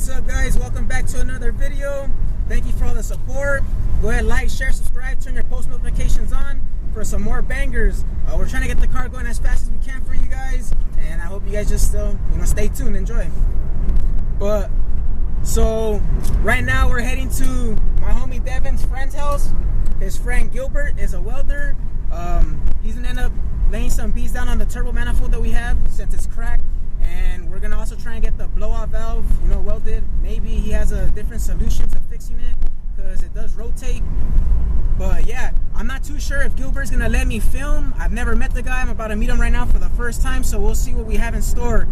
What's up, guys? Welcome back to another video. Thank you for all the support. Go ahead, like, share, subscribe, turn your post notifications on for some more bangers. We're trying to get the car going as fast as we can for you guys, and I hope you guys just still stay tuned, enjoy. But so right now we're heading to my homie Devin's friend's house. His friend Gilbert is a welder. He's gonna end up laying some beads down on the turbo manifold that we have since it's cracked, and we're gonna also try and get the blowout valve welded. Maybe he has a different solution to fixing it because it does rotate. But yeah, I'm not too sure if Gilbert's gonna let me film. I've never met the guy. I'm about to meet him right now for the first time, so we'll see what we have in store.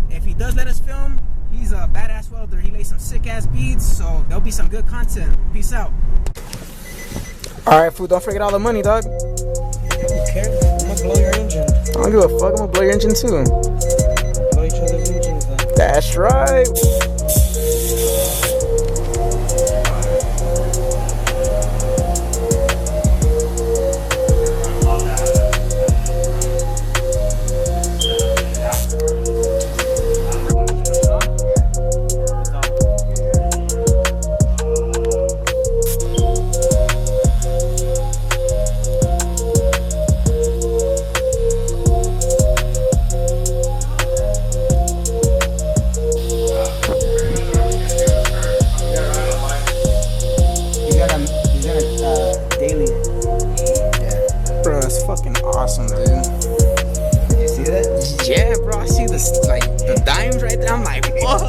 If he does let us film, he's a badass welder. He lays some sick ass beads, so there'll be some good content. Peace out. Alright, fool, don't forget all the money, dog. I don't care. I'm gonna blow your engine. I don't give a fuck. I'm gonna blow your engine too. Blow each other's engines then. That's right. Bro, that's fucking awesome, dude. Did you see that? Yeah, bro, I see this, like, the dimes right there. I'm like, what?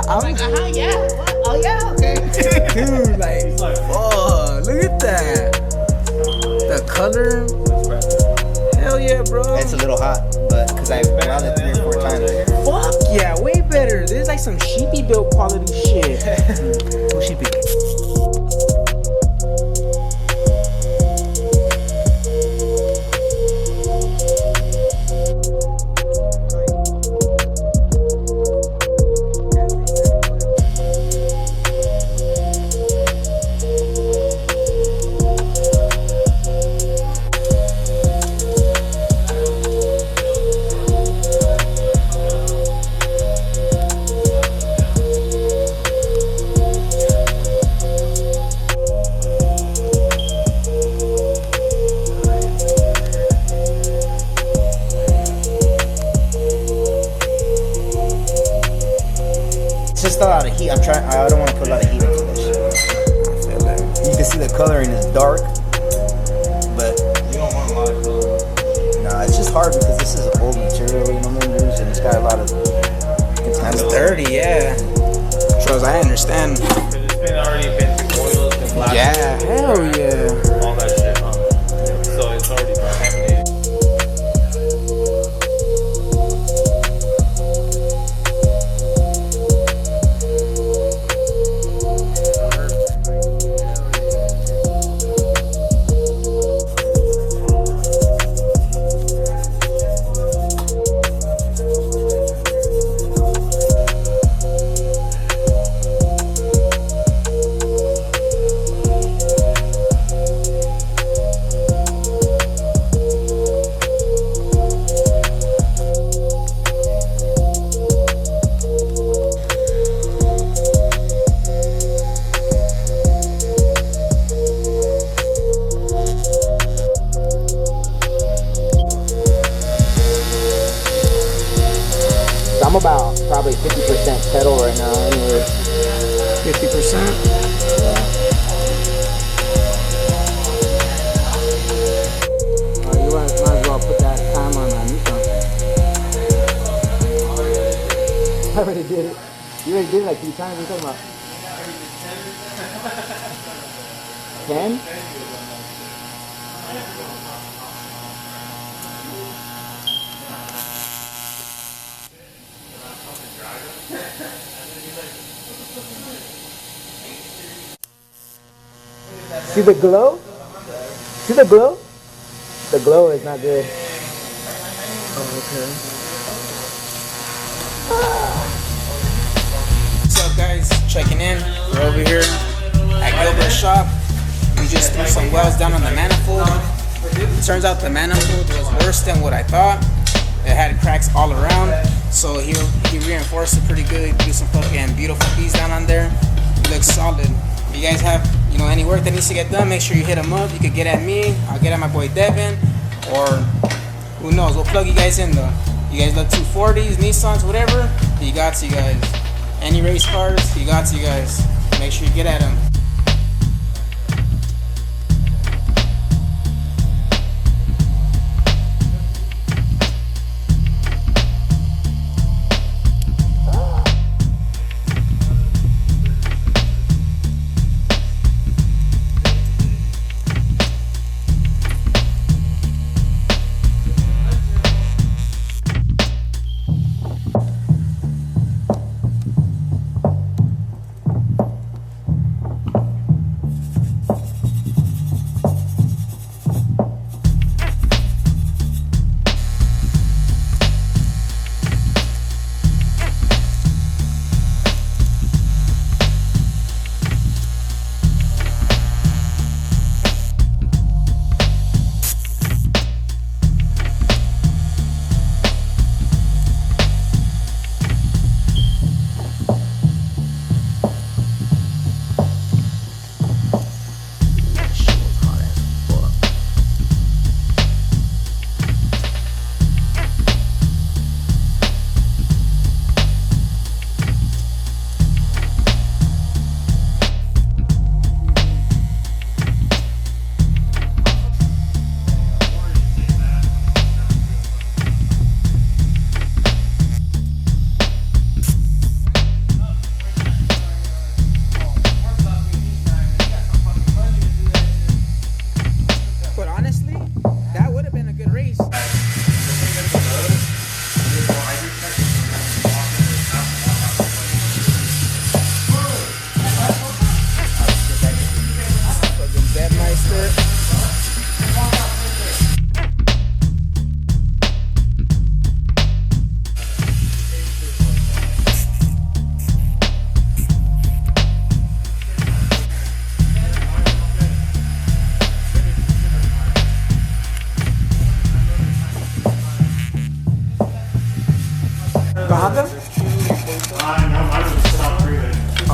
I'm like, yeah. What? Oh, yeah, okay. Dude, like, oh, look at that. The color. Hell yeah, bro. It's a little hot, but because I welded 3 or 4 times. Fuck yeah, way better. This is like some sheepy built quality shit. Who sheepy? Just a lot of heat. I don't want to put a lot of heat into this shit. You can see the coloring is dark, but You don't want a lot of color. nah, it's just hard because this is old material, and it's got a lot of It's contaminants. dirty, yeah. Shows I understand. Because it's been already been through oils and black. Yeah, hell yeah. All that shit, huh? So it's already contaminated. I'm about probably 50% pedal right now, anyway. 50%. You might as well put that time on Nissan. I already did it. You already did it like 3 times. What are you talking about? 10? See the glow? See the glow? The glow is not good. Oh, okay. What's up, guys? Checking in. We're over here at Gilbert's shop. We just threw some welds down on the manifold. It turns out the manifold was worse than what I thought. It had cracks all around. So he reinforced it pretty good. Do some fucking beautiful beads down on there. It looks solid. If you guys have any work that needs to get done, make sure you hit him up. You could get at me. I'll get at my boy Devin, or who knows? We'll plug you guys in though. You guys love 240s, Nissans, whatever. He got you guys. Any race cars, he got you guys. Make sure you get at him.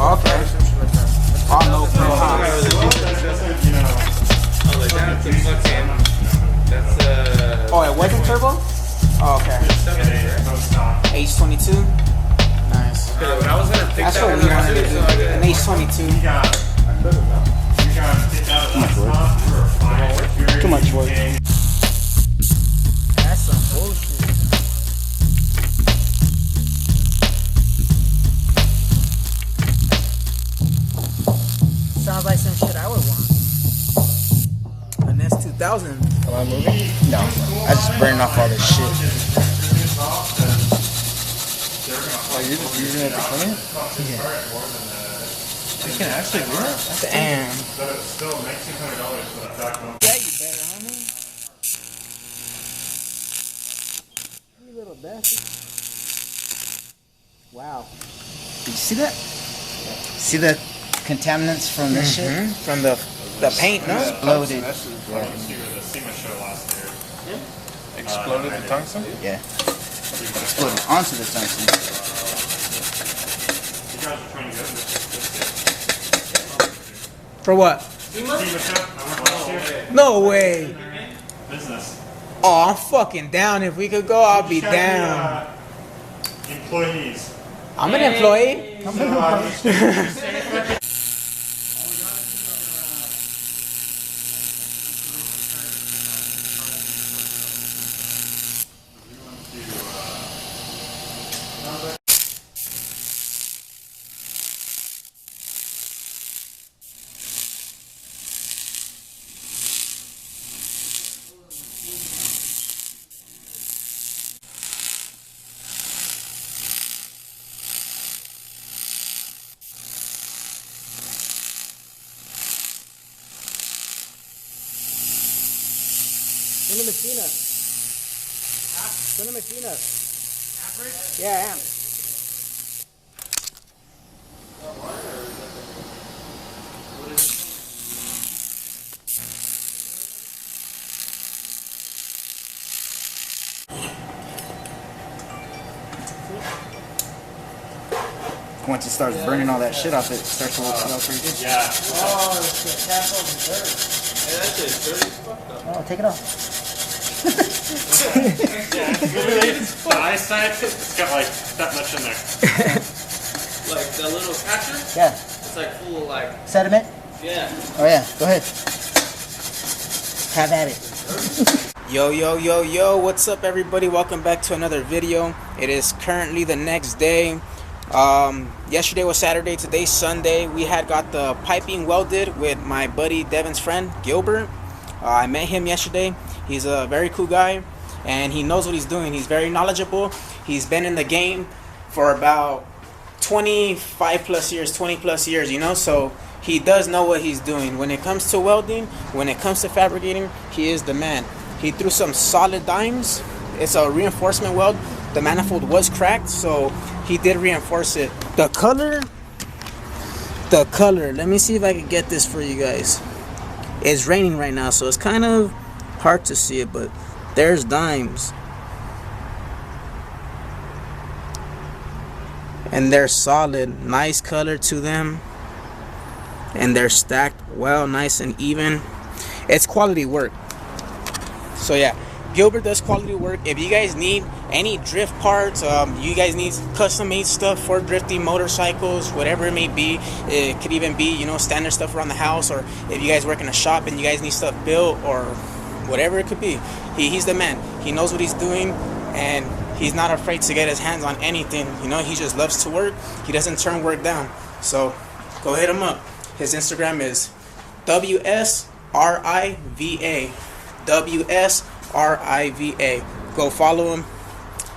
Oh, okay. Oh, no, oh, it wasn't turbo? Oh, okay. H22. Nice. That's what we wanted to do. An H22. Too much work. That's some bullshit. Sounds like some shit I would want. An S2000. Am I moving? No. I just burned off all this shit. Oh, you're just using it to clean it? Yeah. You can actually do that? Damn. But it's still $1,900 for that back one. Yeah, you better, homie. You little bastard. Wow. Did you see that? See the contaminants from this shit? From the paint, no? Exploded. The SEMA show last year. Exploded the tungsten? Yeah. Exploded onto the tungsten. You guys are trying to go to this For what? SEMA show. I went last year. No way. Business. Oh, I'm fucking down. If we could go, I'll be Check the, down. employees. I'm an employee. Turn the machine up. Turn the machine up. Yeah, I am. once it starts burning all that shit off, it starts to work out pretty good. Yeah. Oh, it's the cap over dirt. Hey, that shit's dirty as fuck though. Oh, take it off. The eyesight, it's got like that much in there. Like the little catcher, Yeah. it's like full of like, Sediment? yeah. Oh yeah, go ahead. Have at it. Yo, what's up everybody? Welcome back to another video. It is currently the next day. Yesterday was Saturday, today's Sunday. We had got the piping welded with my buddy Devin's friend Gilbert. I met him yesterday. He's a very cool guy and he knows what he's doing. He's very knowledgeable. He's been in the game for about 25 plus years, 20 plus years, you know, so he does know what he's doing. When it comes to welding, when it comes to fabricating, he is the man. He threw some solid dimes. It's a reinforcement weld. The manifold was cracked, so he did reinforce it. The color, let me see if I can get this for you guys. It's raining right now, so it's kind of hard to see it, but there's dimes. And they're solid, nice color to them. And they're stacked well, nice and even. It's quality work. So yeah, Gilbert does quality work. If you guys need any drift parts, you guys need custom made stuff for drifting motorcycles, whatever it may be. It could even be, you know, standard stuff around the house, or if you guys work in a shop and you guys need stuff built or whatever it could be. He's the man. He knows what he's doing and he's not afraid to get his hands on anything. You know, he just loves to work. He doesn't turn work down. So go hit him up. His Instagram is WSRIVA. WSRIVA. Go follow him.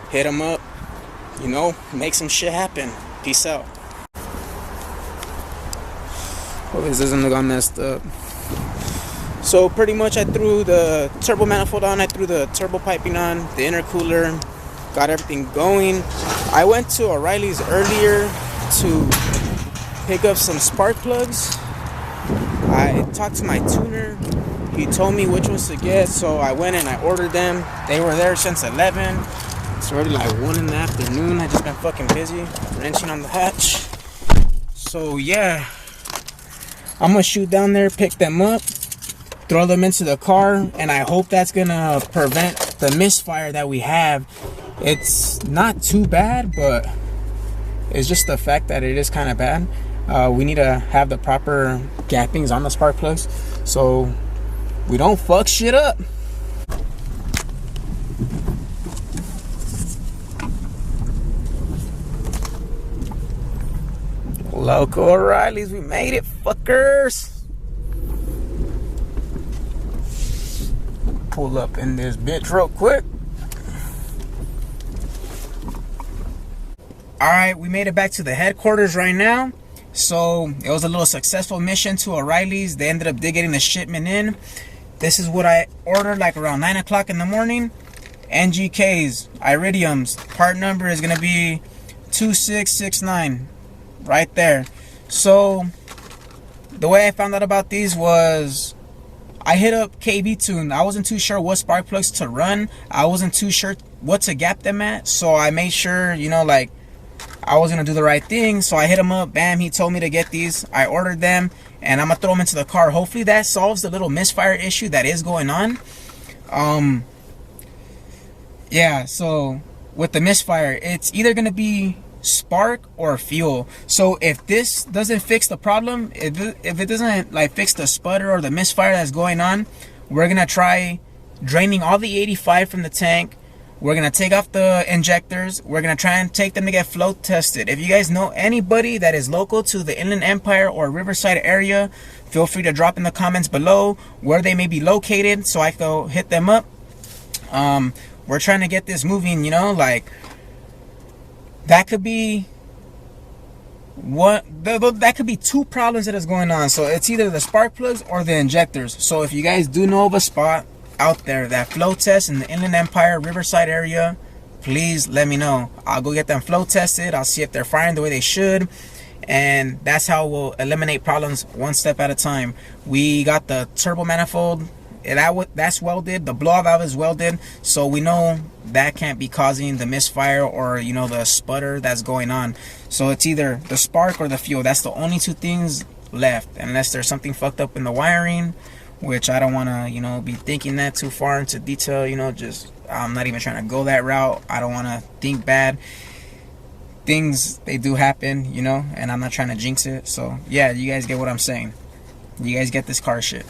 Hit him up. You know, make some shit happen. Peace out. Hope this doesn't look all messed up. So pretty much I threw the turbo manifold on. I threw the turbo piping on. The intercooler. Got everything going. I went to O'Reilly's earlier to pick up some spark plugs. I talked to my tuner. He told me which ones to get, so I went and I ordered them. They were there since 11. It's already like 1 in the afternoon. I just been fucking busy wrenching on the hatch. So yeah, I'm gonna shoot down there, pick them up, throw them into the car, and I hope that's gonna prevent the misfire that we have. It's not too bad, but it's just the fact that it is kind of bad. We need to have the proper gappings on the spark plugs so we don't fuck shit up. Local O'Reilly's, we made it, fuckers. Pull up in this bitch real quick. Alright, we made it back to the headquarters right now. So it was a little successful mission to O'Reilly's. They ended up getting the shipment in. This is what I ordered like around 9 o'clock in the morning. NGKs, iridiums. Part number is going to be 2669. Right there. So the way I found out about these was I hit up KB Tune. I wasn't too sure what spark plugs to run. I wasn't too sure what to gap them at. So I made sure, you know, like I was gonna do the right thing. So I hit him up. Bam, he told me to get these. I ordered them and I'm gonna throw them into the car. Hopefully that solves the little misfire issue that is going on. Yeah, so with the misfire, it's either gonna be spark or fuel. So if this doesn't fix the problem, if it doesn't like fix the sputter or the misfire that's going on, we're gonna try draining all the E85 from the tank. We're gonna take off the injectors. We're gonna try and take them to get flow tested. If you guys know anybody that is local to the Inland Empire or Riverside area, feel free to drop in the comments below where they may be located so I can go hit them up. We're trying to get this moving, you know, like that could be that could be two problems that is going on. So it's either the spark plugs or the injectors. So if you guys do know of a spot out there that flow tests in the Inland Empire Riverside area, please let me know. I'll go get them flow tested. I'll see if they're firing the way they should, and that's how we'll eliminate problems one step at a time. We got the turbo manifold that's welded. The blow valve is welded, so we know that can't be causing the misfire or, you know, the sputter that's going on. So it's either the spark or the fuel. That's the only two things left, unless there's something fucked up in the wiring, which I don't want to, you know, be thinking that too far into detail. You know, just I'm not even trying to go that route. I don't want to think bad. Things, they do happen, you know, and I'm not trying to jinx it. So yeah, you guys get what I'm saying. You guys get this car shit.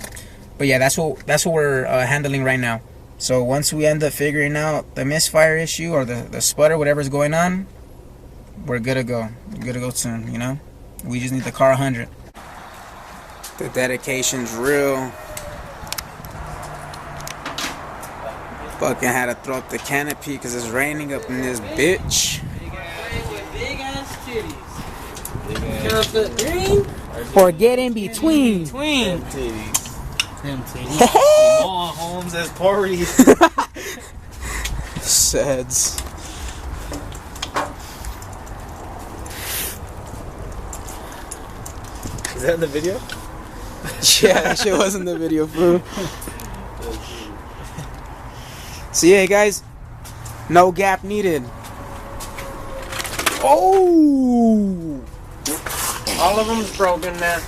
But yeah, that's what we're handling right now. So once we end up figuring out the misfire issue or the sputter, whatever's going on, we're good to go. We're good to go soon, you know. We just need the car 100. The dedication's real. Fucking had to throw up the canopy because it's raining up in this bitch. Big ass titties. Counterfeit green. Or get in between. Them titties. All homes as parties. Sads. Is that in the video? Yeah, that shit was in the video, bro. So yeah, guys, no gap needed. Oh, All of them's broken now.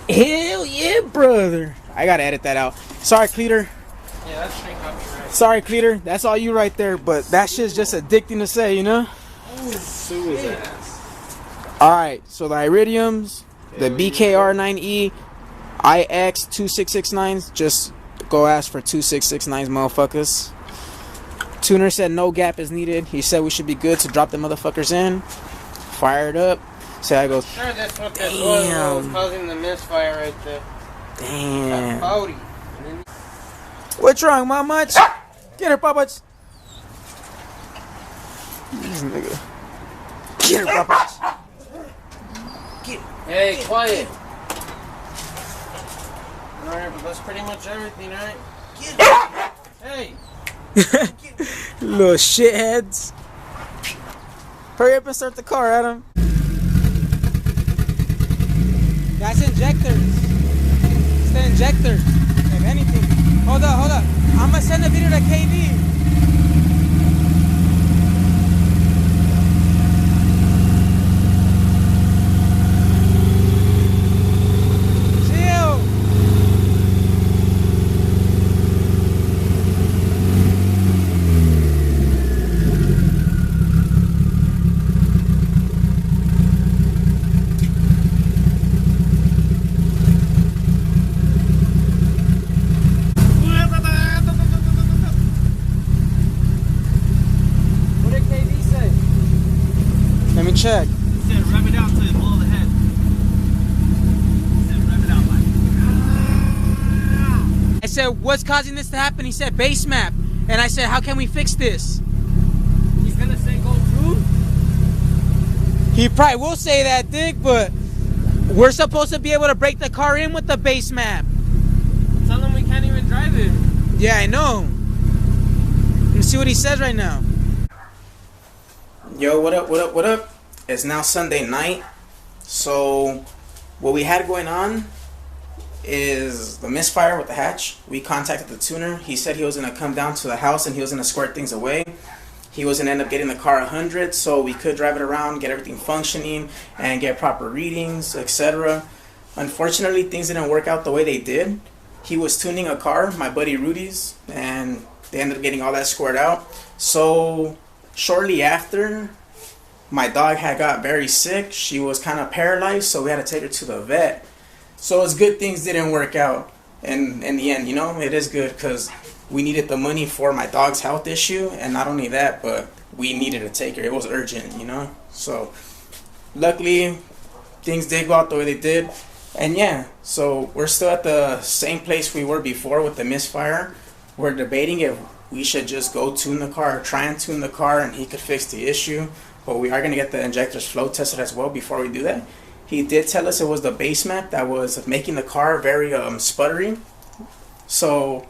hell yeah, brother. I gotta edit that out. Sorry, Cleater. Yeah, that's straight copyright. Sorry, Cleater. That's all you right there. But that shit's just addicting to say, you know. Sue his ass. All right. So the iridiums, the BKR9E, IX2669s. Just go ask for 2669s, motherfuckers. Tuner said no gap is needed. He said we should be good to drop the motherfuckers in. Fire it up. So I goes, Sure, that's what that was causing the misfire right there. damn. 40. What's wrong, Mom? Much? Get her, Papa's. This nigga. Get her, Papa's. Hey, quiet. Alright, but that's pretty much everything, right? Hey. Little shitheads. Hurry up and start the car, Adam. That's injectors. It's the injector. If anything. Hold up, hold up. I'm gonna send a video to KD. Chill. What did KD say? Let me check. He said rub it out till it blow the head. He said rub it out like. I said, what's causing this to happen? He said, base map. And I said, how can we fix this? He's gonna say go through? He probably will say that, Dick, but we're supposed to be able to break the car in with the base map. Tell him we can't even drive it. Yeah, I know. Let's see what he says right now. Yo, what up, what up, what up? It's now Sunday night. So, what we had going on is the misfire with the hatch. We contacted the tuner. He said he was going to come down to the house and he was going to squirt things away. He was going to end up getting the car 100 so we could drive it around, get everything functioning, and get proper readings, etc. Unfortunately, things didn't work out the way they did. He was tuning a car, my buddy Rudy's, and they ended up getting all that squared out. So shortly after, my dog had got very sick. She was kind of paralyzed, so we had to take her to the vet. So it's good things didn't work out. And in the end, you know, it is good because we needed the money for my dog's health issue. And not only that, but we needed to take her. It was urgent, you know. So luckily, things did go out the way they did. And yeah, so we're still at the same place we were before with the misfire. We're debating if we should just go tune the car or try and tune the car and he could fix the issue. But we are going to get the injector's flow tested as well before we do that. He did tell us it was the base map that was making the car very sputtery. So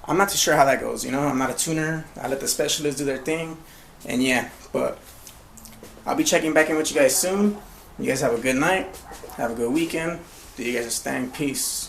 I'm not too sure how that goes, you know. I'm not a tuner. I let the specialists do their thing. And yeah, but I'll be checking back in with you guys soon. You guys have a good night. Have a good weekend. Do you guys stay in peace.